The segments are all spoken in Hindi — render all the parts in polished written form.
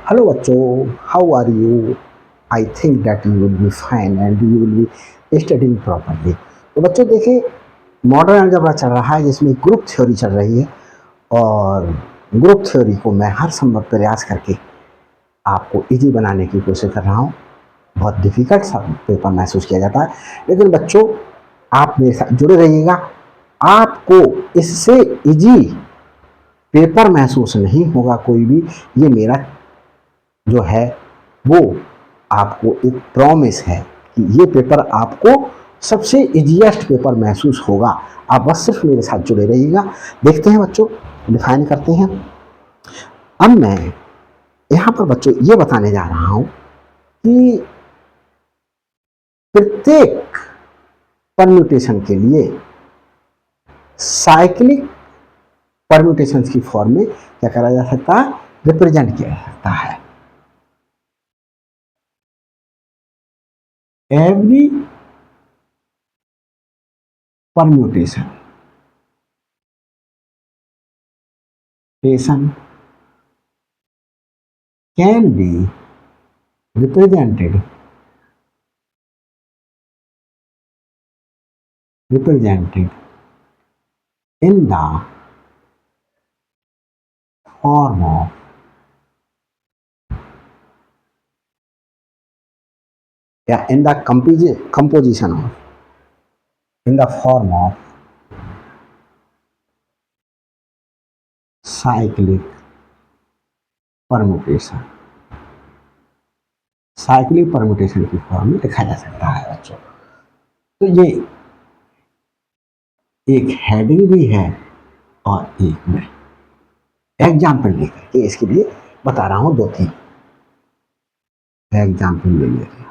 हेलो बच्चों, how are you? I think that you will be fine and you will be studying properly. तो बच्चों देखिए, मॉडर्न अलजेब्रा चल रहा है जिसमें ग्रुप थ्योरी चल रही है। और ग्रुप थ्योरी को मैं हर संभव प्रयास करके आपको इजी बनाने की कोशिश कर रहा हूँ। बहुत डिफिकल्ट सा पेपर महसूस किया जाता है, लेकिन बच्चों आप मेरे साथ जुड़े रहिएगा। आपको इससे इजी पेपर महसूस नहीं होगा कोई भी। ये मेरा जो है वो आपको एक प्रॉमिस है कि ये पेपर आपको सबसे इजीएस्ट पेपर महसूस होगा। आप बस सिर्फ मेरे साथ जुड़े रहिएगा। देखते हैं बच्चों, डिफाइन करते हैं। अब मैं यहाँ पर बच्चों ये बताने जा रहा हूँ कि प्रत्येक परम्यूटेशन के लिए साइक्लिक परम्यूटेशन की फॉर्म में क्या करा जा सकता है, रिप्रेजेंट किया जा सकता है। Every permutation can be represented in the form of in the composition of in the form of cyclic permutation। Cyclic permutation की फॉर्म में लिखा जा सकता है बच्चों। तो ये एक हेडिंग भी है और एक मैं एग्जाम्पल लेकर के इसके लिए बता रहा हूँ। दो तीन एग्जाम्पल ले लेते हैं।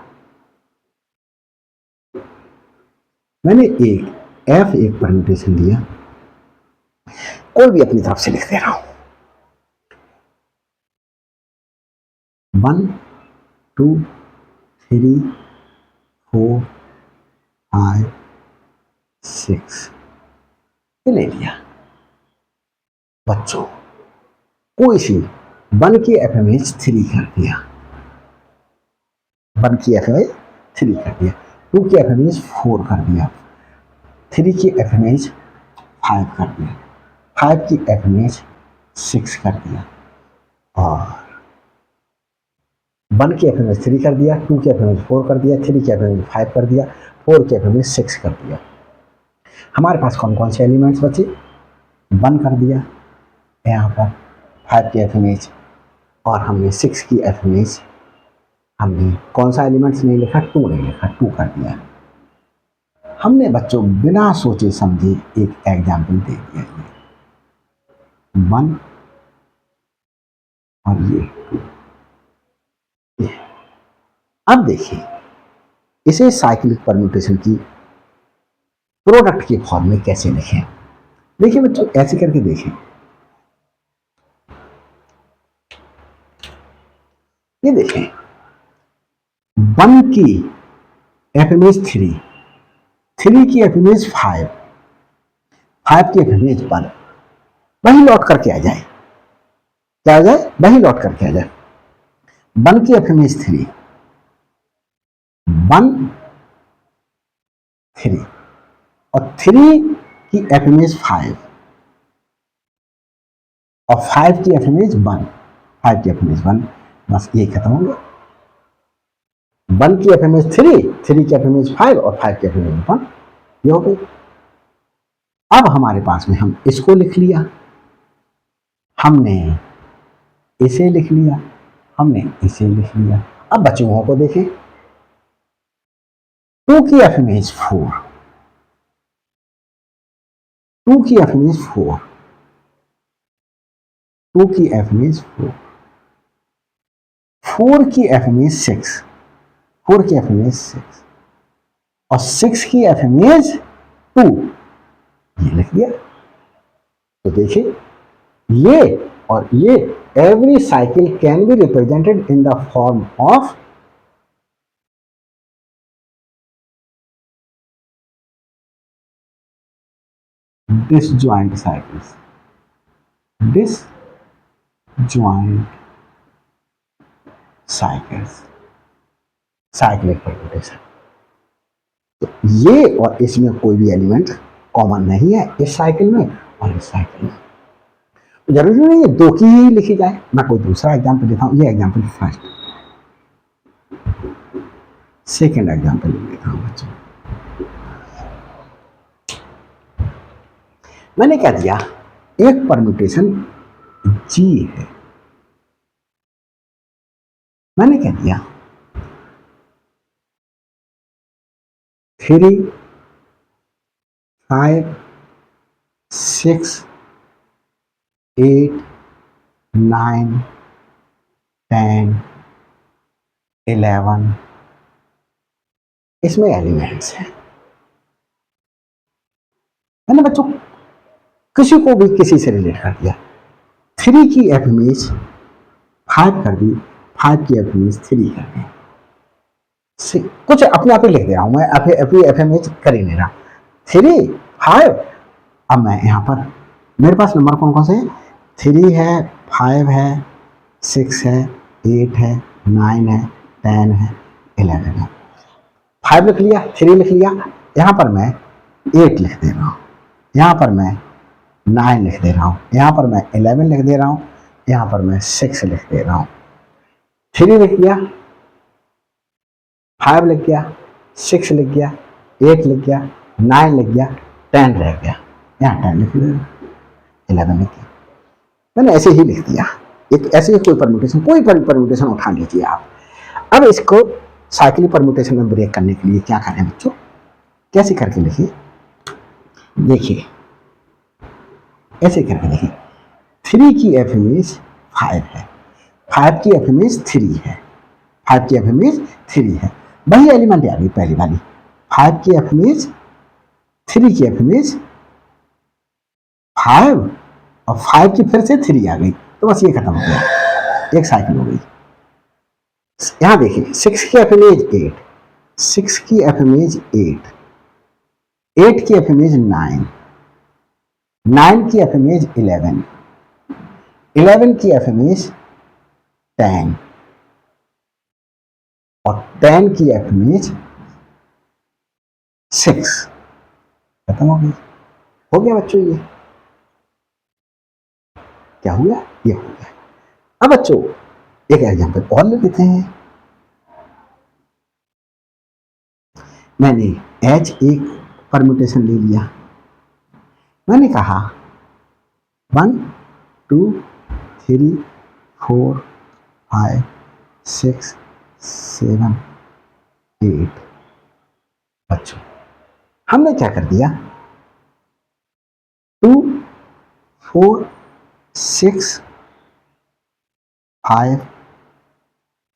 मैंने एक परम्यूटेशन दिया, कोई भी अपनी तरफ से लिख दे रहा हूँ। 1 2 3 4 5 6 ये ले लिया बच्चों। कोई सी 1 की एफएमएच 3 कर दिया, 1 की एफएमएच 3 कर दिया, 2 की एफएमएच 4 कर दिया, 3 की एफएमएच 5 कर दिया, 5 की एफएमएच 6 कर दिया, और 1 की एफएमएच 3 कर दिया, 2 की एफएमएच 4 कर दिया, 3 की एफएमएच 5 कर दिया, 4 की एफएमएच 6 कर दिया। हमारे पास कौन कौन से एलिमेंट्स बचे? 1 कर दिया यहाँ पर, 5 की एफएमएच, और हमने 6 की एफएमएच, हमने कौन सा एलिमेंट्स नहीं लिखा? 2 नहीं लिखा, 2 कर दिया। हमने बच्चों बिना सोचे समझे एक एग्जाम्पल दे दिया, ये 1 और ये 2। अब देखिए इसे साइक्लिक परम्यूटेशन की प्रोडक्ट के फॉर्म में कैसे लिखें। देखिए बच्चों, ऐसे करके देखें। ये देखें, 1 की एफएमएच 3, 3 की एफएमएच 5, 5 की एफएमएच 1, वही लौट करके आ जाए। क्या आ जाए? वही लौट करके आ जाए। 1 की एफएमएच 3, 1 3, और 3 की एफएमएच 5, और 5 की एफएमएच 1, 5 की एफएमएच 1, बस ये खत्म हो गया। 1 की एफएमएच 3, 3 की एफएमएच 5 और 5 की एफएमएच 1, ये हो गई। अब हमारे पास में हम इसको लिख लिया, हमने इसे लिख लिया, हमने इसे लिख लिया। अब बच्चों को देखें, 2 की एफएमएच 4, 2 की एफएमएच 4, 2 की एफएमएच 4, 4 की एफएमएच 6, 4 की एफएमएच 6, और 6 की एफएमएच 2, ये लिख दिया। तो देखिए, ये और ये every cycle can be represented in the form of disjoint cycles, disjoint cycles, cyclic permutation. तो ये और इसमें कोई भी एलिमेंट कॉमन नहीं है इस साइकिल में और इस साइकिल में। जरूरी नहीं है दो की ही लिखी जाए, मैं कोई दूसरा एग्जाम्पल देता हूँ। ये एग्जाम्पल फर्स्ट, सेकेंड एग्जाम्पल देता हूँ बच्चों। मैंने क्या दिया, एक परम्यूटेशन जी है, मैंने क्या दिया 3, 5, 6, 8, 9, 10, 11 इसमें एलिमेंट्स हैं। मैंने बच्चों किसी को भी किसी से रिलेट कर दिया। 3 की एफ इमेज 5 कर दी, 5 की एफ इमेज 3 कर दी। कुछ अपने आप ही लिख दे रहा हूं मैं, एफ इमेज कर ही नहीं रहा। 3, 5, अब मैं यहां पर मेरे पास नंबर कौन कौन से हैं, 3 है, 5 है, 6 है, 8 है, 9 है, 10 है, 11 है। 5 लिख लिया, 3 लिख लिया, यहां पर मैं 8 लिख दे रहा हूं, यहां पर मैं 9 लिख दे रहा हूं, यहां पर मैं 11 लिख दे रहा हूं, यहां पर मैं 6 लिख दे रहा हूं। 3 लिख गया, 5 लिख गया, 6 लिख गया, 8 लिख गया, 9 लिख गया, 10 रह गया, यहाँ 10 लिख दिया, 11 लिख गया। मैंने ऐसे ही लिख दिया। एक ऐसे ही कोई परम्यूटेशन उठा लीजिए आप। अब इसको साइक्लिक परम्यूटेशन में ब्रेक करने के लिए क्या करें बच्चों, कैसे करके लिखिए, देखिए ऐसे करके देखिए। 3 की एफ इमेज 5 है, 5 की एफ इमेज 3 है, 5 की एफ इमेज 3 है, वही एलिमेंट आ गई पहली वाली। 5 की एफ इमेज, 3 की एफ इमेज 5 और 5 की फिर से 3 आ गई, तो बस ये खत्म हो गया, एक साइकिल हो गई। यहां देखिए 6 की एफ इमेज 8, 6 की एफ इमेज 8, 8 की एफ इमेज 9, 9 की एफ इमेज 11, 11 की एफ इमेज 10 और 10 की एफ इमेज 6। खत्म हो गई, हो गया बच्चों, ये क्या हुआ, ये हो गया। अब बच्चों एक एग्जांपल और ले लेते हैं। मैंने एच एक परम्यूटेशन ले लिया, मैंने कहा 1, 2, 3, 4, 5, 6, 7, 8। बच्चों हमने क्या कर दिया, 2, 4, 6, 5,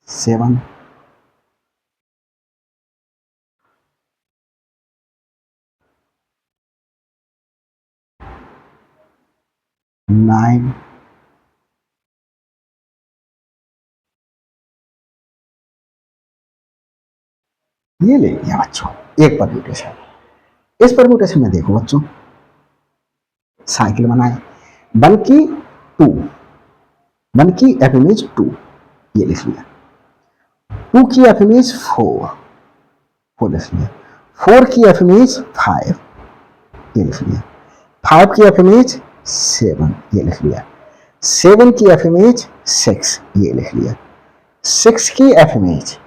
7, 9, ये ले लिया बच्चों एक परम्यूटेशन। इस परम्यूटेशन में देखो बच्चों, साइकिल बनाए, 1 की 2, 1 की एफ इमेज 2, ये लिख लिया। 2 की एफ इमेज 4, 4 लिख लिया। 4 की एफ इमेज 5, ये लिख लिया। 5 की एफ इमेज 7, ये लिख लिया। 7 की एफ इमेज 6, ये लिख लिया। 6 की एफ इमेज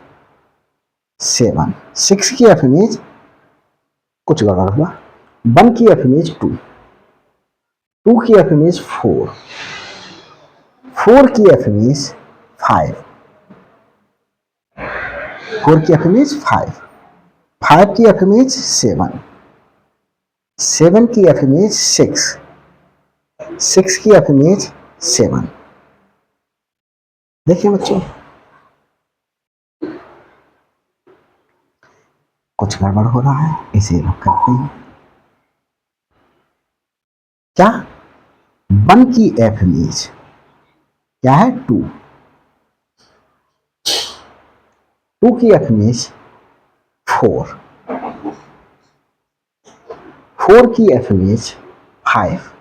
7, 6 की एफ इमेज कुछ गड़बड़ हुआ, 1 की एफ इमेज 2, 2 की एफ इमेज 4, 4 की एफ इमेज 5, 4 की एफ इमेज 5, 5 की एफ इमेज 7, 7 की एफ इमेज 6, 6 की एफ इमेज 7। देखिए बच्चों कुछ गड़बड़ हो रहा है, इसे लोग करते हैं क्या, 1 की एफ इमेज क्या है 2, 2 की एफ इमेज 4, 4 की एफ इमेज 5,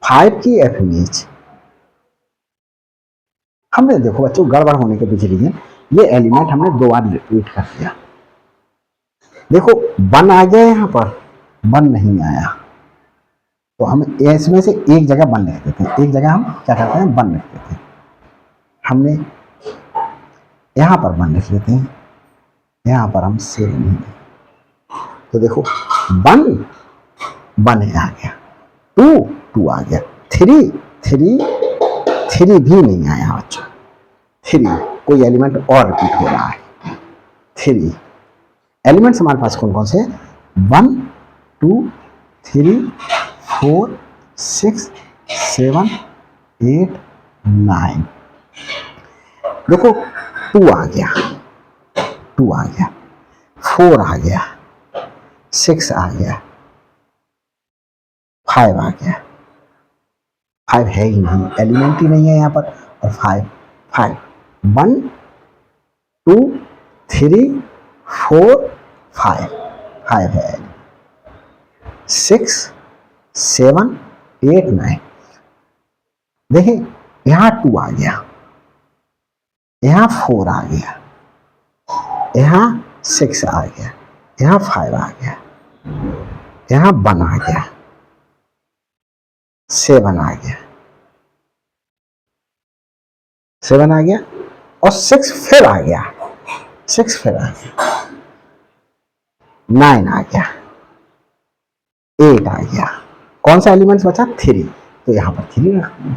5 की एफ इमेज, हमने देखो बच्चों गड़बड़ होने के पीछे रीजन, ये एलिमेंट हमने 2 बार रिपीट कर दिया। देखो 1 आ गया यहाँ पर, 1 नहीं आया, तो हम इसमें से एक जगह 1 लिख देते हैं, एक जगह हम क्या करते हैं 1 लिख देते हैं। हमने यहाँ पर 1 लिख लेते हैं, यहाँ पर हम 7 नहीं, तो देखो 1 1 आ गया, 2 2 आ गया, 3 3 भी नहीं आया बच्चों, 3 कोई एलिमेंट और रिपीट हो रहा है। 3 एलिमेंट्स हमारे पास कौन कौन से, 1 2 3 4 6 7 8 9, देखो 2 आ गया, 2 आ गया, 4 आ गया, 6 आ गया, 5 आ गया, 5 है ही नहीं, एलिमेंट ही नहीं है यहाँ पर, और 5 1 2 3 4 5 है, 6 7 8 9, देखिए यहाँ 2 आ गया, यहाँ 4 आ गया, यहाँ 6 आ गया, यहाँ 5 आ गया, यहाँ 1 आ गया, 7 आ गया, 7 आ गया, और 6 फिर आ गया, 6 फिर आ गया, 9 आ गया, 8 आ गया, कौन सा एलिमेंट्स बचा, 3, तो यहाँ पर 3 रखना,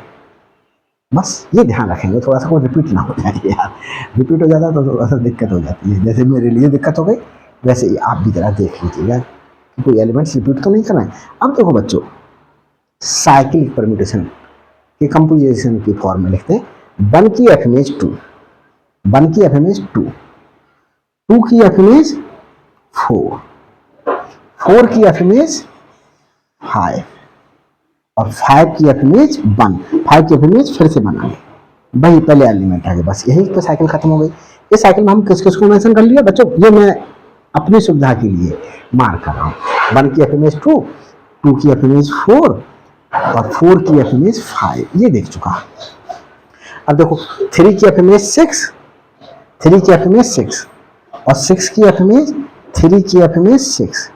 बस ये ध्यान रखेंगे, थोड़ा सा कोई रिपीट ना हो जाए यार, रिपीट हो जाता है तो थोड़ा सा दिक्कत हो जाती है, जैसे मेरे लिए दिक्कत हो गई वैसे ही आप भी जरा देख लीजिएगा कि कोई एलिमेंट्स रिपीट तो नहीं करना है। अब देखो बच्चों, साइक्लिक परम्यूटेशन के कंपोजिशन की फॉर्म में लिखते हैं, 1 की एफ इमेज 2, 1 की एफ इमेज 2, 2 की एफ इमेज 4, 4 की एफ इमेज 5, और 5 की एफ इमेज 1, 5 की एफ इमेज फिर से बनाए, वही पहले एलिमेंट आ गए, बस यही तो साइकिल खत्म हो गई। इस साइकिल में हम किस किस को मेंशन कर लिया बच्चों, ये मैं अपनी सुविधा के लिए मार्क कर रहा हूँ। 1 की एफ इमेज 2, 2 की एफ इमेज 4, और 4 की एफ इमेज 5, ये देख चुका। अब देखो 3 की एफ इमेज 6, 3 की एफ इमेज 6, और 6 की एफ इमेज 3 की एफ इमेज 6,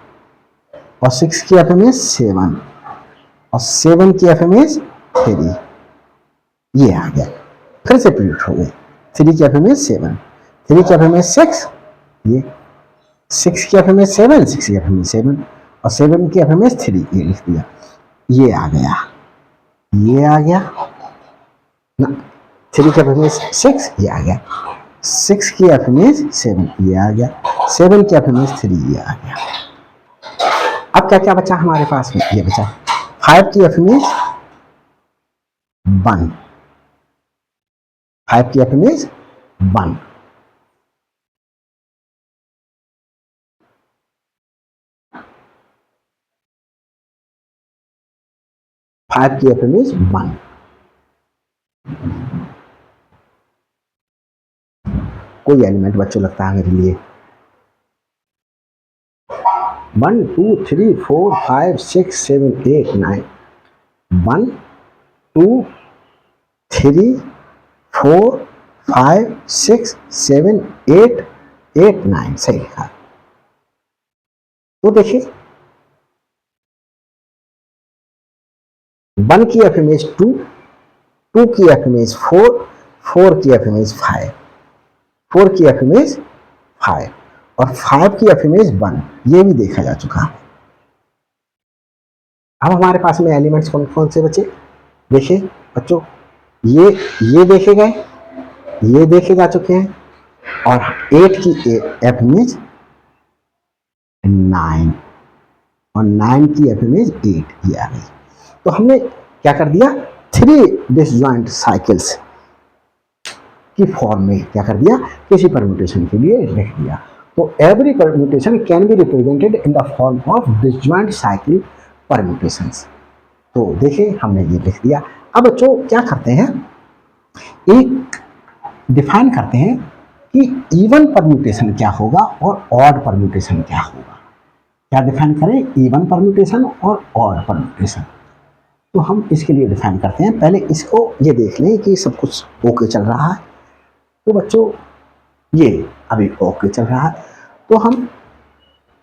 और 6 की एफ इमेज 7, और 7 की एफ इमेज 3, ये आ गया, फिर से प्रिंट हो गए। 3 की एफ इमेज 7, 3 की एफ इमेज 6, ये 6 की एफ इमेज 7, 6 की एफ इमेज 7, और 7 की एफ इमेज 3, ये लिख दिया, ये आ गया, ये आ गया ना, 3 की एफ इमेज 6, ये आ गया, 6 की एफ इमेज 7, ये आ गया, 7 की एफ इमेज 3, ये आ गया। अब क्या क्या बचा हमारे पास में, ये बचा 5 की एफ इमेज 1, 5 की एफ इमेज 1, 5 की एफ इमेज 1, कोई एलिमेंट बच्चों लगता है मेरे लिए, 1 2 3 4 5 6 7 8 9, 1 2 3 4 5 6 7 8 8 9, सही लिखा। तो देखिए 1 की एफ इमेज 2, 2 की एफ इमेज 4, 4 की एफ इमेज 5, 4 की एफ इमेज 5, और 5 की एफ इमेज 1, ये भी देखा जा चुका है। अब हमारे पास में एलिमेंट्स कौन कौन से बचे, देखिए बच्चों, ये देखे गए, ये देखे जा चुके हैं, और 8 की एफ इमेज 9, और 9 की एफ इमेज 8, ये आ गई। तो हमने क्या कर दिया, 3 डिसजॉइंट साइकिल्स की फॉर्म में क्या कर दिया, किसी परम्यूटेशन के लिए लिख दिया। तो every permutation can be represented in the form of disjoint cycle permutations. तो देखिए हमने ये लिख दिया। अब बच्चों क्या करते हैं, एक डिफाइन करते हैं कि इवन परम्यूटेशन क्या होगा और ऑड परम्यूटेशन क्या होगा। क्या डिफाइन करें, इवन परम्यूटेशन और ऑड परम्यूटेशन। तो हम इसके लिए डिफाइन करते हैं। पहले इसको ये देख लें कि सब कुछ ओके चल रहा है। तो बच्चों ये अभी ओके चल रहा है, तो हम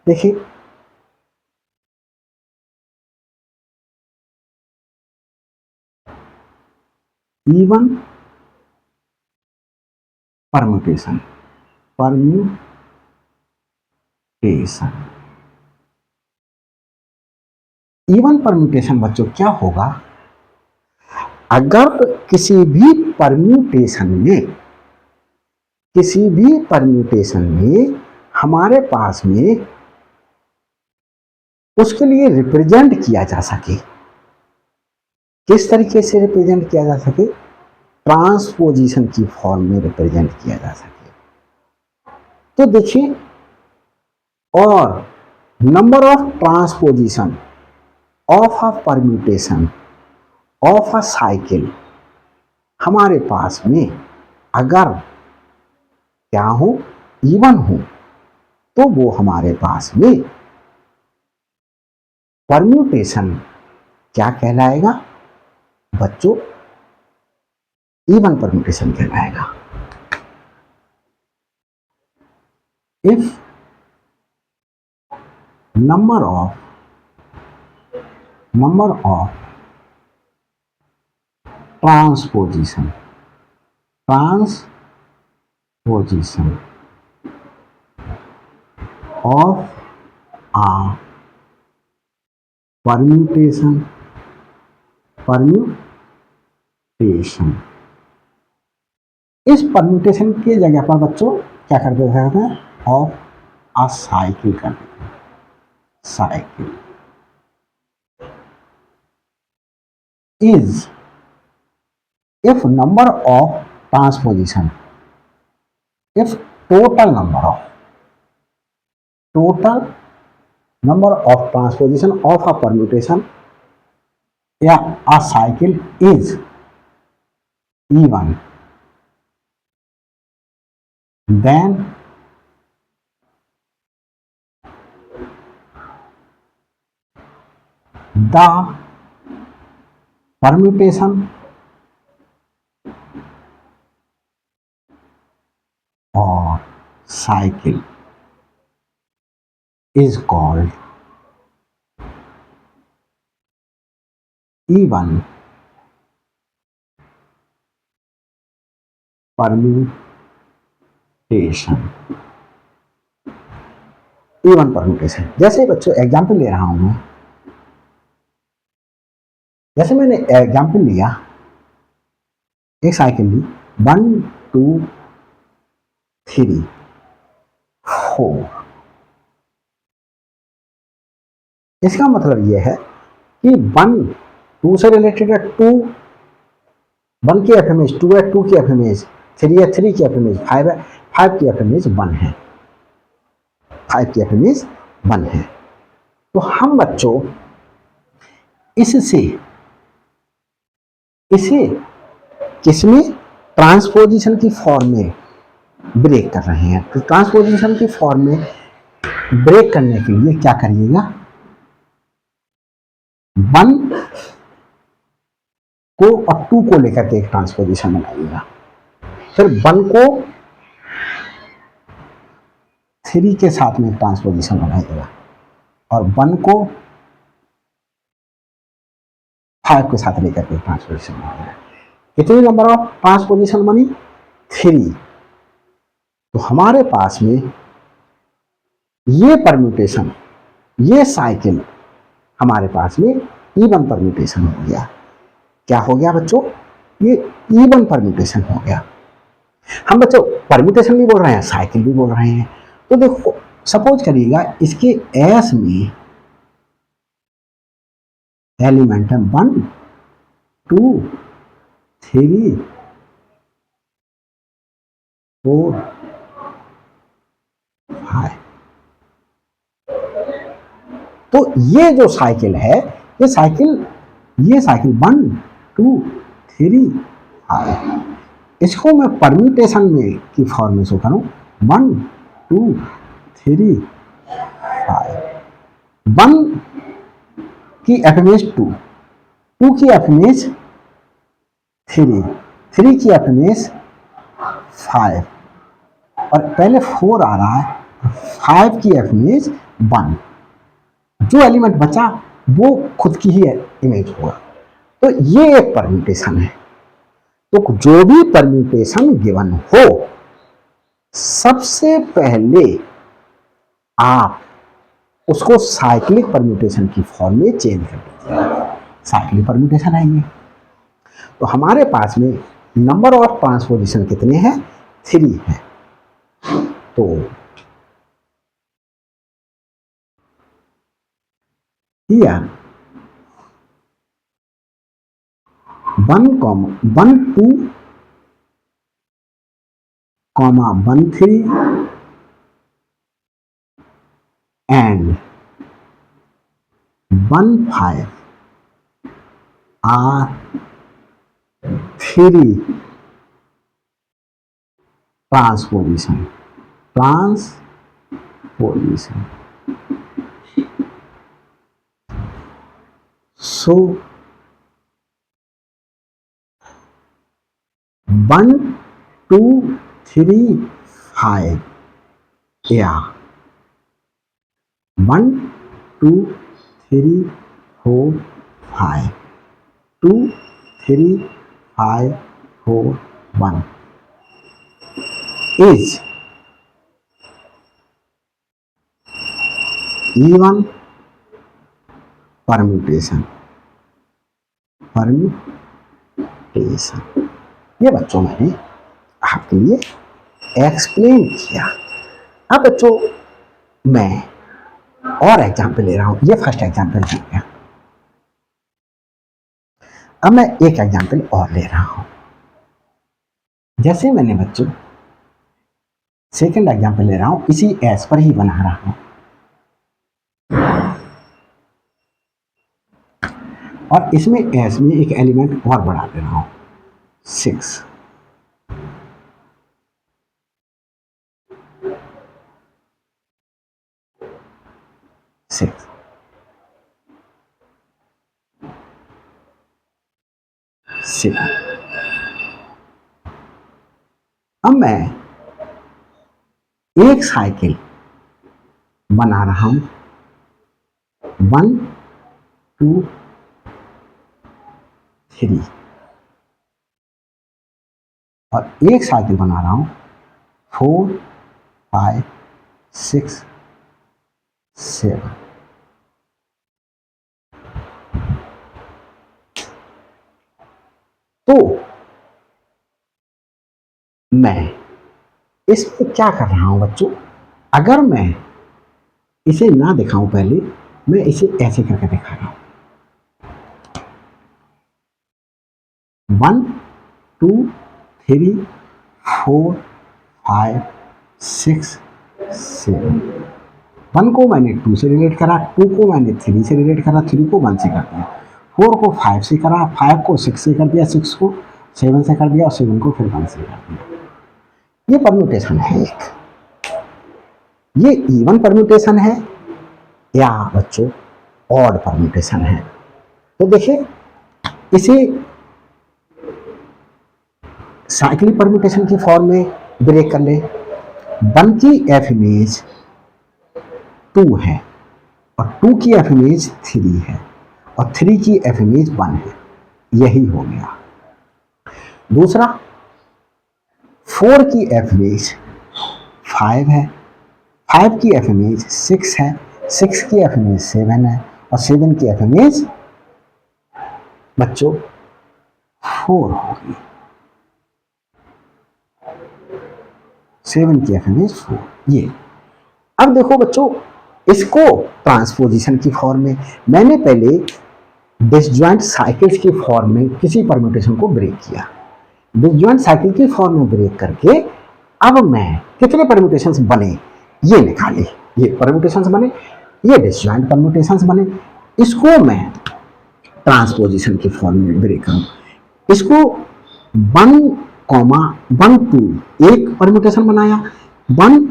देखिए इवन परम्यूटेशन इवन परम्यूटेशन बच्चों क्या होगा, अगर किसी भी परम्यूटेशन में हमारे पास में उसके लिए रिप्रेजेंट किया जा सके, किस तरीके से रिप्रेजेंट किया जा सके, ट्रांसपोजिशन की फॉर्म में रिप्रेजेंट किया जा सके। तो देखिए, और number of transposition of a permutation of a cycle हमारे पास में अगर क्या हो, इवन हो, तो वो हमारे पास में परम्यूटेशन क्या कहलाएगा बच्चों, इवन परम्यूटेशन कहलाएगा। If number of transposition of a permutation इस परम्यूटेशन की जगह पर बच्चों क्या कर देते हैं, ऑफ आ साइकिल कर देते हैं, cycle is if number of transposition, if total number of transposition of a permutation या a cycle is even, then the permutation or cycle is called even permutation। Even permutation, जैसे बच्चों एग्जाम्पल ले रहा हूं मैं, जैसे मैंने एग्जाम्पल लिया, एक साइकिल ली 1 2 3 4, इसका मतलब यह है कि 1 2 से रिलेटेड है, 2 1 की एफ इमेज 2 है, 2 की एफ इमेज 3 है, 3 की एफ इमेज 5 है, 5 की एफ इमेज 1 है, 5 की एफ इमेज 1 है। तो हम बच्चों इसे किसमें, ट्रांसपोजिशन की फॉर्म में ब्रेक कर रहे हैं। तो ट्रांसपोजिशन की फॉर्म में ब्रेक करने के लिए क्या करिएगा, 1 को और 2 को लेकर के एक ट्रांसपोजिशन बनाइएगा, फिर 1 को 3 के साथ में एक ट्रांसपोजिशन बनाइएगा, और 1 को 5 के साथ लेकर के ट्रांसपोजिशन बनाइएगा। कितनी नंबर ऑफ ट्रांसपोजिशन बनी, 3। तो हमारे पास में ये परम्यूटेशन, ये साइकिल हमारे पास में इवन परम्यूटेशन हो गया। क्या हो गया बच्चों, ये इवन परम्यूटेशन हो गया। हम बच्चों परम्यूटेशन भी बोल रहे हैं, साइकिल भी बोल रहे हैं। तो देखो, सपोज करिएगा इसके एस में एलिमेंट है 1 2 3 4 5। तो ये जो साइकिल है, ये साइकिल 1 2 3 5, इसको मैं परम्यूटेशन में की फॉर्म में शो करूं 1 2 3 5। 1 की एफ इमेज 2, 2 की एफ इमेज 3, 3 की एफ इमेज 5 और पहले 4 आ रहा है, 5 की एफ इमेज 1। जो एलिमेंट बचा वो खुद की ही इमेज होगा। तो ये एक परम्यूटेशन है। तो जो भी परम्यूटेशन गिवन हो, सबसे पहले आप उसको साइक्लिक परम्यूटेशन की फॉर्म में चेंज कर दीजिए। साइक्लिक परम्यूटेशन है ये। तो हमारे पास में नंबर ऑफ ट्रांसपोजिशन कितने हैं? 3 है। तो here 1, 2, 1, 3 and 1, 5 are 3 transposition. So 1, 2, 3, 5. Yeah. 1, 2, 3, 4, 5. 2, 3, 5, 4, 1 is even permutation। ये बच्चों मैंने आपके लिए एक्सप्लेन किया। अब बच्चों मैं और एग्जाम्पल ले रहा हूं। ये फर्स्ट एग्जाम्पल हो गया। अब मैं एक एग्जाम्पल और ले रहा हूं। जैसे मैंने बच्चों सेकंड एग्जाम्पल ले रहा हूं, इसी एस पर ही बना रहा हूं और इसमें एस में एक एलिमेंट और बढ़ा दे रहा हूं, 6। अब मैं एक साइकिल बना रहा हूं, 1, 2, 3 और एक साइकिल बना रहा हूं 4, 5, 6, 7। तो मैं इसमें क्या कर रहा हूं बच्चों? अगर मैं इसे ना दिखाऊं पहले, मैं इसे ऐसे करके दिखा रहा हूं, 1, 2, 3, 4, 5, 6, 7। 1 को मैंने 2 से रिलेट करा, 2 को मैंने 3 से रिलेट करा, 3 को 1 से कर दिया, 4 को 5 से करा, 5 को 6 से कर दिया, 6 को 7 से कर दिया और 7 को फिर 1 से कर दिया। ये परम्यूटेशन है एक। ये इवन परम्यूटेशन है या बच्चों ऑड परम्यूटेशन है? तो देखिए, इसे साइक्लिक परम्यूटेशन की फॉर्म में ब्रेक कर ले। 1 की एफ इमेज 2 है और 2 की एफ इमेज 3 है और 3 की एफ इमेज 1 है। यही हो गया। दूसरा, 4 की एफ इमेज 5 है, 5 की एफ इमेज 6 है, 6 की एफ इमेज 7 है और 7 की एफ इमेज बच्चों 4 होगी। 7 की एफ इमेज 4। ये अब देखो बच्चों, इसको ट्रांसपोजिशन की फॉर्म में मैंने पहले डिसजॉइंट साइकिल्स की फॉर्म में किसी परम्यूटेशन को ब्रेक किया। डिसजॉइंट साइकिल की फॉर्म में ब्रेक करके अब मैं कितने परम्यूटेशंस बने ये निकाले। ये परम्यूटेशंस बने, ये डिसजॉइंट परम्यूटेशंस बने। इसको मैं ट्रांसपोजिशन की फॉर्म में ब्रेक करूं। इसको 1, 1, 2 एक परम्यूटेशन बनाया, 1,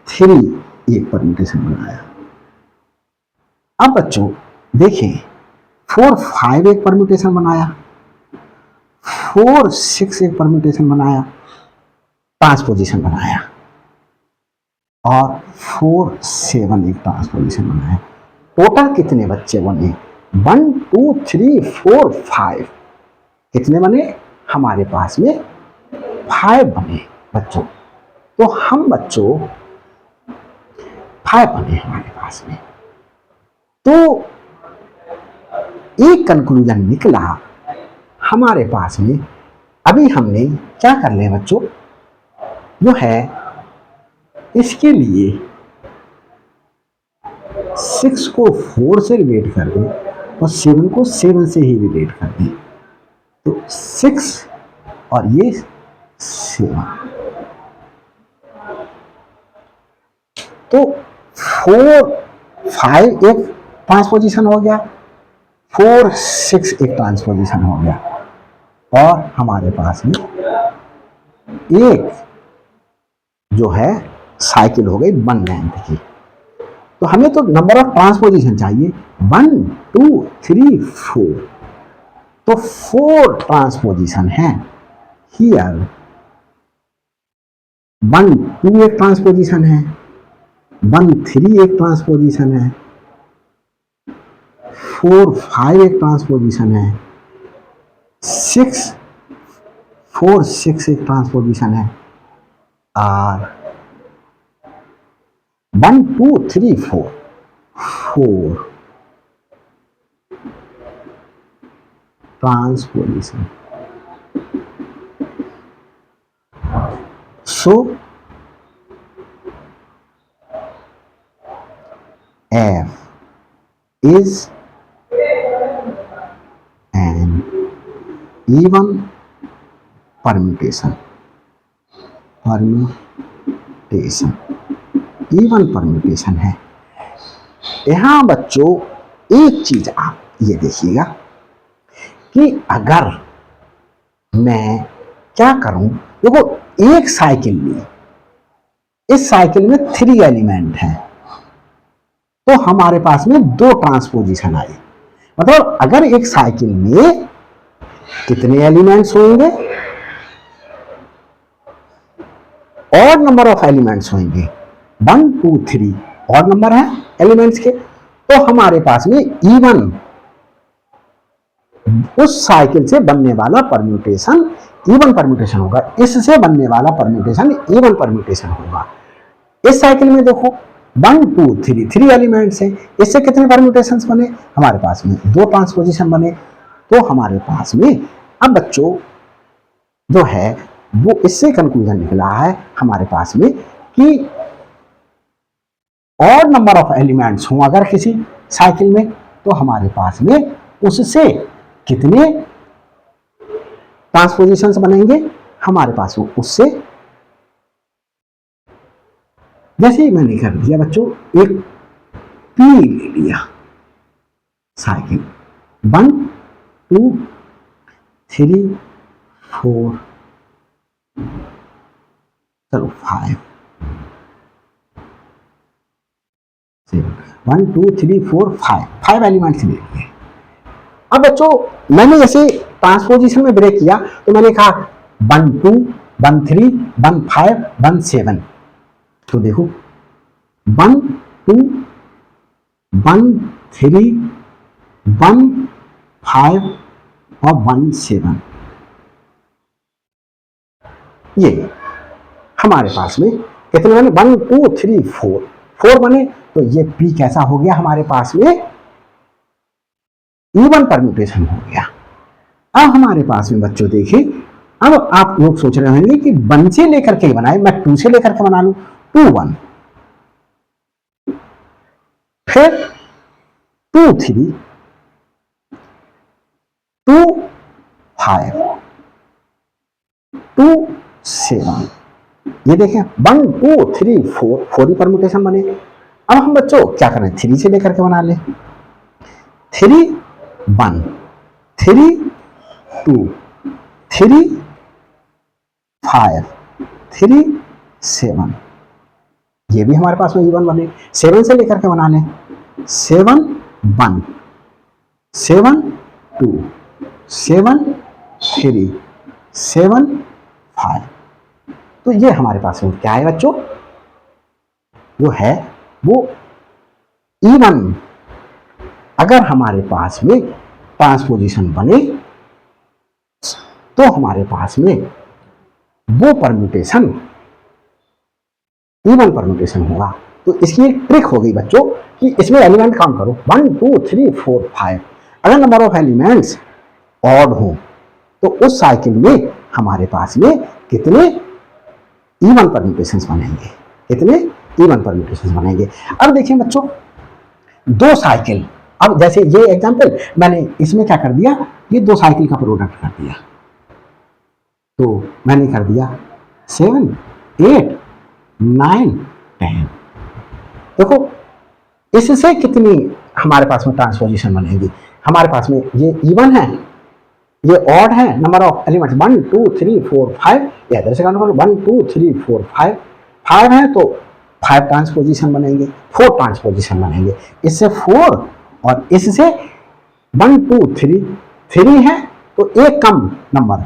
3 एक परम्यूटेशन बनाया। अब बच्चों देखें, 4 5 एक परम्यूटेशन बनाया, 4 6 एक परम्यूटेशन बनाया, ट्रांसपोजिशन बनाया, और 4 7 एक ट्रांसपोजिशन बनाया। टोटल कितने बच्चे बने? 1 2 3 4 5। कितने बने? हमारे पास में 5 बने बच्चों। तो हम बच्चों 5 बने हमारे पास में। तो एक कंक्लूजन निकला हमारे पास में। अभी हमने क्या कर लिया बच्चों, जो है इसके लिए 6 को 4 से रिलेट कर दें और 7 को 7 से ही रिलेट कर दें। तो 6 और ये 7, तो 4 5 एक ट्रांसपोजिशन हो गया, 4 6 एक ट्रांसपोजिशन हो गया, और हमारे पास में एक जो है साइकिल हो गई 1 लेंथ की। तो हमें तो नंबर ऑफ ट्रांसपोजिशन चाहिए 1 2 3 4। तो 4 ट्रांसपोजिशन है हियर। 1 2 एक ट्रांसपोजिशन है, 1 3 एक ट्रांसपोजिशन है, 4 5 एक ट्रांसपोजिशन है, 6 4 6 एक ट्रांसपोजिशन है, और 1 2 3 4 4 transposition. So F is an even permutation, even permutation है। यहां बच्चों एक चीज आप ये देखिएगा कि अगर मैं क्या करूं, देखो एक साइकिल ली, इस साइकिल में 3 एलिमेंट हैं, तो हमारे पास में 2 ट्रांसपोजिशन आई। मतलब अगर एक साइकिल में कितने एलिमेंट्स होंगे, और नंबर ऑफ एलिमेंट्स होंगे 1 2 3 और नंबर है एलिमेंट्स के, तो हमारे पास में इवन उस साइकिल से बनने वाला परम्यूटेशन इवन परम्यूटेशन होगा, इससे बनने वाला परम्यूटेशन इवन परम्यूटेशन होगा। इस साइकिल में देखो 1 2 3 3 एलिमेंट्स हैं, इससे कितने परम्यूटेशंस बने? हमारे पास में 2 ट्रांसपोजिशन बने। तो हमारे पास में अब बच्चों जो है वो इससे कंक्लूजन निकला है हमारे पास में कि और नंबर ऑफ एलिमेंट्स हों अगर किसी साइकिल में, तो हमारे पास में उससे कितने ट्रांसपोजिशंस बनेंगे? हमारे पास में उससे, जैसे ही मैंने कर दिया बच्चों, एक पी ले लिया साइकिल 1 2 3 4 चलो 5 1 2 3 4 5 एलिमेंट्स ले लिए। अब बच्चों मैंने जैसे ट्रांसपोजिशन में ब्रेक किया तो मैंने कहा 1 2 1 3 1 5 1 7। तो देखो 1 2 1 3 1 5 और 1 7, ये हमारे पास में कितने बने? 1 2 3 4 बने। तो ये पी कैसा हो गया? हमारे पास में इवन परम्यूटेशन हो गया। अब हमारे पास में बच्चों देखिए, अब आप लोग सोच रहे होंगे कि 1 से लेकर के बनाए, मैं 2 से लेकर के बना लूं, 2 1 फिर 2 3 2 5 2 7। ये देखें 1 2 3 4 ही परम्यूटेशन बने। अब हम बच्चों क्या करें? 3 से लेकर के बना ले, 3 1 3 2 3 5 3 7। ये भी हमारे पास में इवन बने। 7 से लेकर के बना लें, 7 1 7 2 7 3 7 5। तो ये हमारे पास में क्या है बच्चों, जो है वो इवन। अगर हमारे पास में ट्रांसपोजिशन बने तो हमारे पास में वो परम्यूटेशन इवन परम्यूटेशन होगा। तो इसकी एक ट्रिक हो गई बच्चों कि इसमें एलिमेंट काउंट करो 1 2 3 4 5। अगर नंबर ऑफ एलिमेंट्स ऑड हो तो उस साइकिल में हमारे पास में कितने इवन परम्यूटेशंस बनेंगे, कितने इवन परम्यूटेशंस बनेंगे। अब देखिए बच्चों, दो साइकिल, अब जैसे ये एग्जांपल मैंने इसमें क्या कर दिया, ये दो साइकिल का प्रोडक्ट कर दिया। तो मैंने कर दिया 7 8 9 10। देखो इससे कितनी हमारे पास में ट्रांसपोजिशन बनेगी। हमारे पास में ये इवन है, ये ऑड है, नंबर ऑफ एलिमेंट्स 1 2 3 4 5। या इधर से काउंट करो 1 2 3 4 5 5 है तो 5 ट्रांसपोजिशन बनेंगे, 4 ट्रांसपोजिशन बनेंगे। इससे 4 और इससे 1 2 3 3 है तो एक कम नंबर,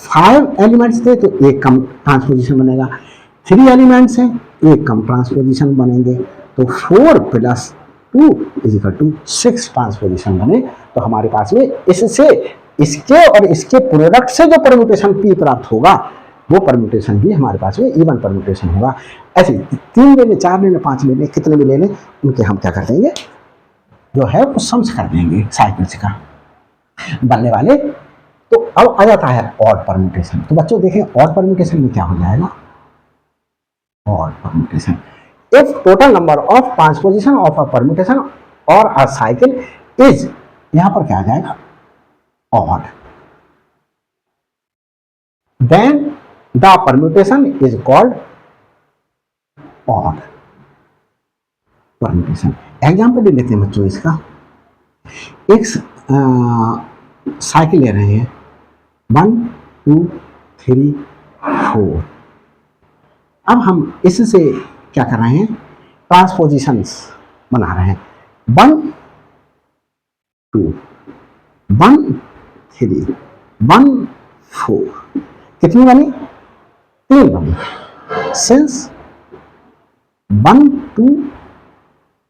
5 एलिमेंट्स थे तो एक कम ट्रांसपोजिशन बनेगा, 3 एलिमेंट्स हैं एक कम ट्रांसपोजिशन बनेंगे। तो 4 plus 2 is equal to 6 transposition बने। तो हमारे पास में इससे इसके और इसके प्रोडक्ट से जो परम्यूटेशन पी प्राप्त होगा वो परम्यूटेशन भी हमारे पास में इवन परम्यूटेशन होगा। ऐसे 3 ले लें, 4 ले लें, 5 ले लें, कितने भी ले लें, उनके हम क्या कर देंगे, जो है वो सम्स कर देंगे साइकिल्स का बनने वाले। तो अब आ जाता है ऑड परम्यूटेशन। तो बच्चों देखें ऑड परम्यूटेशन में क्या हो जाएगा, odd permutation if total number of transposition of a permutation or a cycle is, यहां पर क्या आ जाएगा, odd, then the permutation is called odd permutation। Example ले लेते हैं बच्चों इसका। एक साइकिल ले रहे हैं 1 2 3 4। अब हम इससे क्या कर रहे हैं, ट्रांसपोजिशंस बना रहे हैं 1 2 1 3 1 4। कितनी बनी, 3 बनी। Since 1 2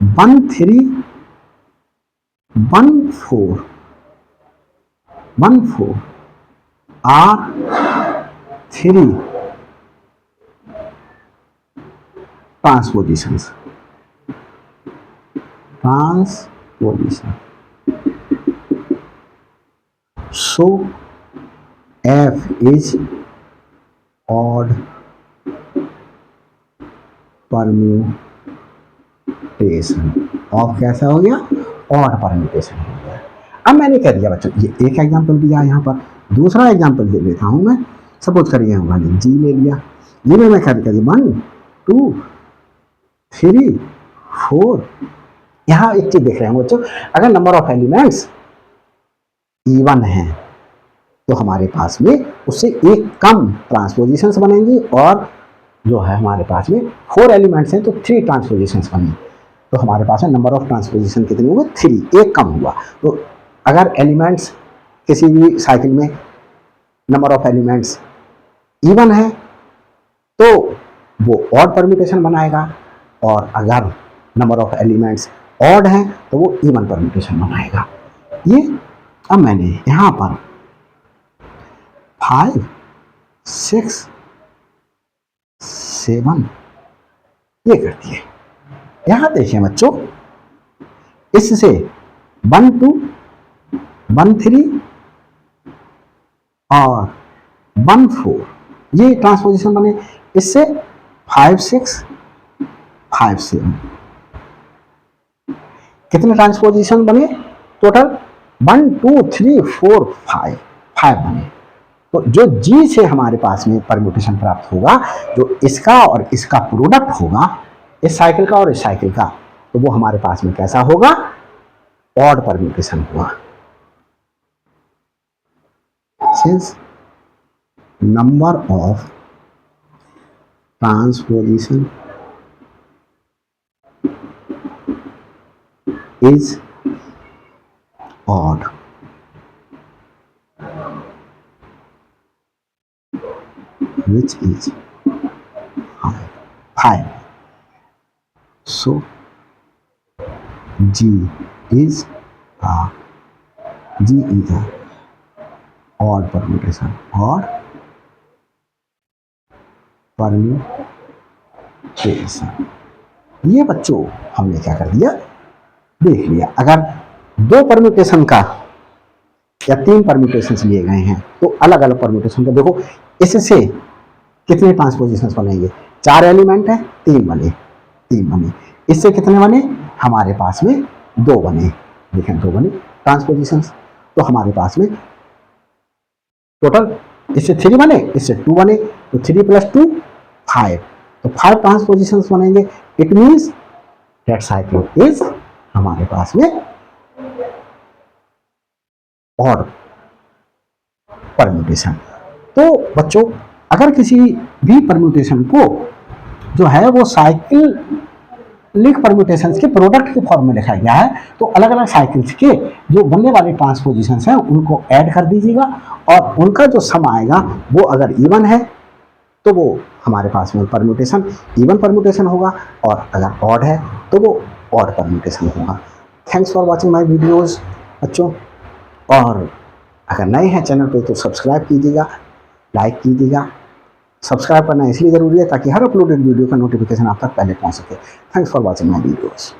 1 3 1 4 1 4 are 3 transpositions, transposition. So F is odd permutation. ऑफ कैसा हो गया, ऑड परम्यूटेशन हो गया। अब मैंने कह दिया बच्चों, ये एक एग्जांपल दिया यहाँ पर, दूसरा एग्जांपल दे लेता हूँ मैं। सपोज करिए मैंने जी ले लिया, जी में मैं क्या कर दिया 1 2 3 4। यहां एक चीज देख रहे हैं बच्चों, अगर नंबर ऑफ एलिमेंट्स इवन है तो हमारे पास में उससे एक कम ट्रांसपोजिशंस बनेंगी, और जो है हमारे पास में 4 एलिमेंट्स हैं तो 3 ट्रांसपोजिशंस बनेंगी। तो हमारे पास में नंबर ऑफ ट्रांसपोजिशन कितने हुए, 3, एक कम हुआ। तो अगर एलिमेंट्स किसी भी साइकिल में नंबर ऑफ एलिमेंट्स इवन है तो वो ऑड परम्यूटेशन बनाएगा, और अगर नंबर ऑफ एलिमेंट्स ऑड है तो वो इवन परम्यूटेशन बनाएगा। ये अब मैंने यहां पर 5 6 7 ये कर दिए। यहां देखिए बच्चों, इससे 1 2 1 3 और 1 4 ये ट्रांसपोजिशन बने। इससे 5 6 5 7 कितने ट्रांसपोजिशन बने टोटल, 1 2 3 4 5 5 बने। तो जो जी से हमारे पास में परम्यूटेशन प्राप्त होगा, जो इसका और इसका प्रोडक्ट होगा, इस साइकिल का और इस साइकिल का, तो वो हमारे पास में कैसा होगा, ऑड परम्यूटेशन होगा। Since number of transposition is odd, which is 5. So G is a odd permutation. Odd permutation. ये बच्चों हमने क्या कर दिया, देख लिया। अगर 2 परम्यूटेशन का या 3 परम्यूटेशन लिए गए हैं तो अलग अलग परम्यूटेशन का देखो, इससे कितने ट्रांसपोजिशंस बनेंगे, 4 एलिमेंट है, 3 बने। इससे कितने बने, हमारे पास में 2 बने, देखें 2 बने ट्रांसपोजिशंस। तो हमारे पास में टोटल इससे 3 बने, इससे 2 बने, तो 3 + 2 5, तो 5 ट्रांसपोजिशंस बनेंगे। It means that cyclone is हमारे पास में और परम्यूटेशन। तो बच्चों अगर किसी भी परम्यूटेशन को जो है वो साइक्लिक परम्यूटेशंस के प्रोडक्ट के फॉर्म में लिखा गया है, तो अलग अलग साइकिल्स के जो बनने वाले ट्रांसपोजिशंस हैं उनको ऐड कर दीजिएगा और उनका जो सम आएगा वो अगर इवन है तो वो हमारे पास में परम्यूटेशन इवन परम्यूटेशन होगा, और अगर ऑड है तो वो ऑड परम्यूटेशन होगा। Thanks for watching my videos बच्चों, और अगर नए हैं चैनल पे तो सब्सक्राइब कीजिएगा, लाइक कीजिएगा। सब्सक्राइब करना इसलिए ज़रूरी है ताकि हर अपलोडेड वीडियो का नोटिफिकेशन आप तक पहले पहुंच सके। Thanks for watching my videos.